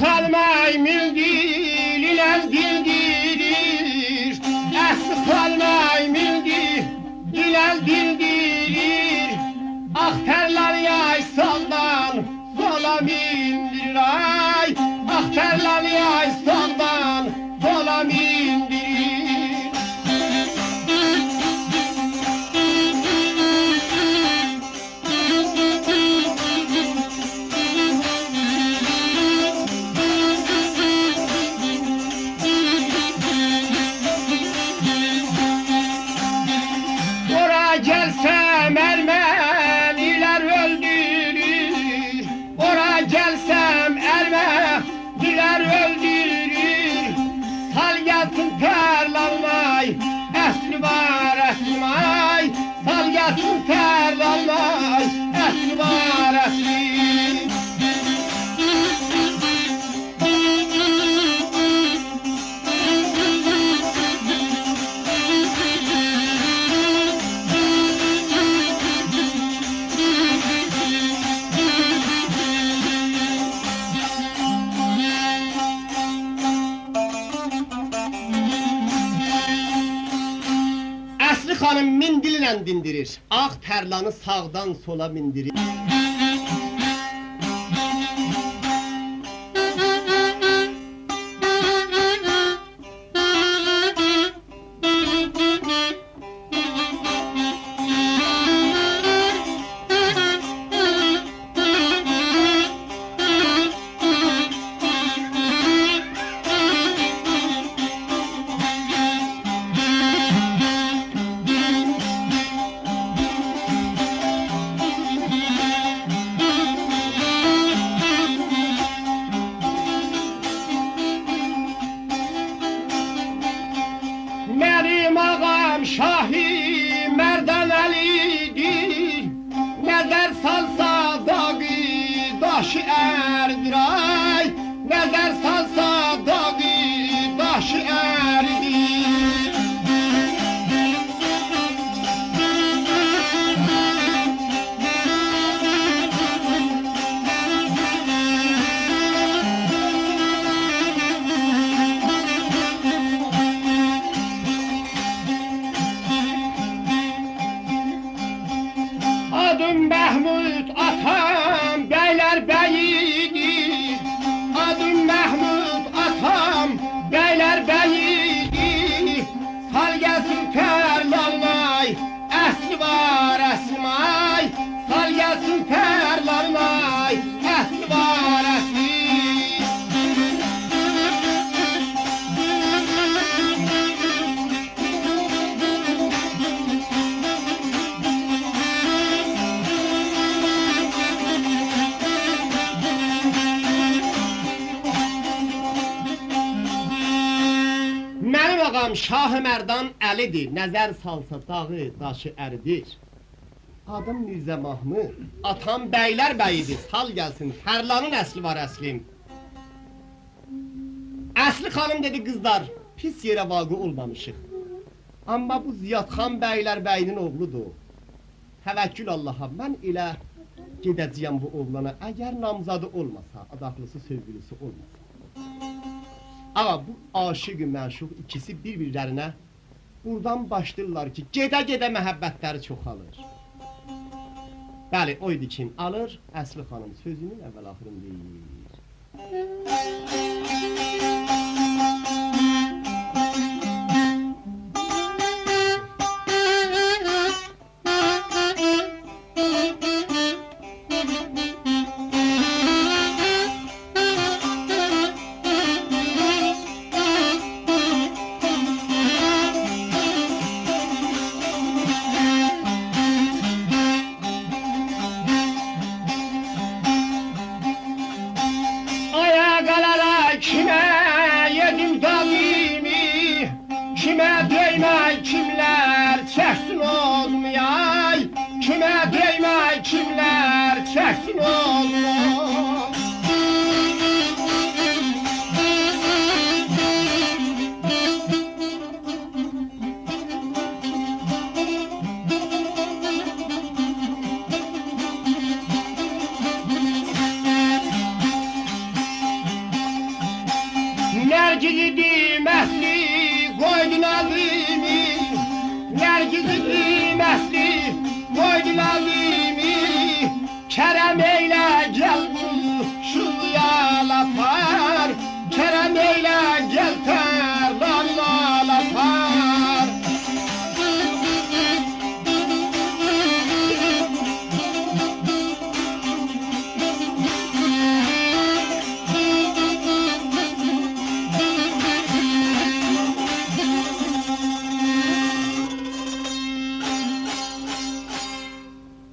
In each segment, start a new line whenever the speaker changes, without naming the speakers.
kalmay mildil ile dildirir. Aslı kalmay mildil ile dildirir. Ah terler yay saldan sola mindirir ay. Ah terler yay saldan sola mindirir. Gelsem Ermeniler öldürür. Ora gelsem Ermeniler öldürür. Sal gelsin terlanmay, esli var eslimay. Sal gelsin terlanmay, esli var esli. Hanım mindillə dindirir, ağ tərlanı sağdan sola mindirir. Benim ağam Şahi Merdan Ali'dir. Nezer salsa dağı daşı erdir ay. Nezer salsa dağı daşı erdir. Adım Mahmud atam beyler beyidir. Adım Mahmud atam beyler beyidir. Sal gelsin terlanmay, esli var eslimay. Sal gelsin terlanmay, esli var esli. Mənim ağam Şah-ı Mərdan Əlidir, nəzər salsa dağı daşı əridir. Adım Mirzə Mahmud, atam bəylər bəyidir, sal gəlsin, tərlanın əsli var əslim. Əsli xanım dedi qızlar, pis yerə vaqı olmamışıq. Amma bu Ziyadxan bəylər bəyinin oğludur. Təvəkkül Allaha, mən elə gedəcəyəm bu oğlana, əgər namzadı olmasa, adaqlısı, sövgülüsü olmasa. Ağa bu aşık-ı məşuq ikisi bir-birlərinə buradan başlayırlar ki, gedə-gedə məhəbbətləri çoxalır. Bəli, oydu kim alır, Əsli xanım sözünün əvvəl-axırını deyir. Kime yedim dalimi, kime değmey kimler çeksin olmayay. Kime değmey kimler çeksin olmayay. Nergiz idim əsli, qoydun azimi. Nergiz idim əsli, qoydun azimi. Kerem eyle gel şu yalapar. Kerem eyle gel terlalapar.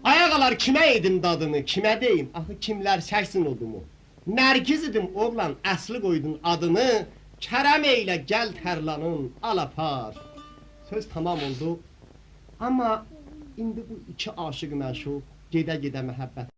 Ayağalar kime yedim dadını, kime deyim? Ahı kimler sersin odumu? Nergiz idim oğlan, əsli koydun adını. Kerem eyle gel terlanın alapar. Söz tamam oldu. Ama indi bu iki aşık məşuq gedə-gedə məhəbbət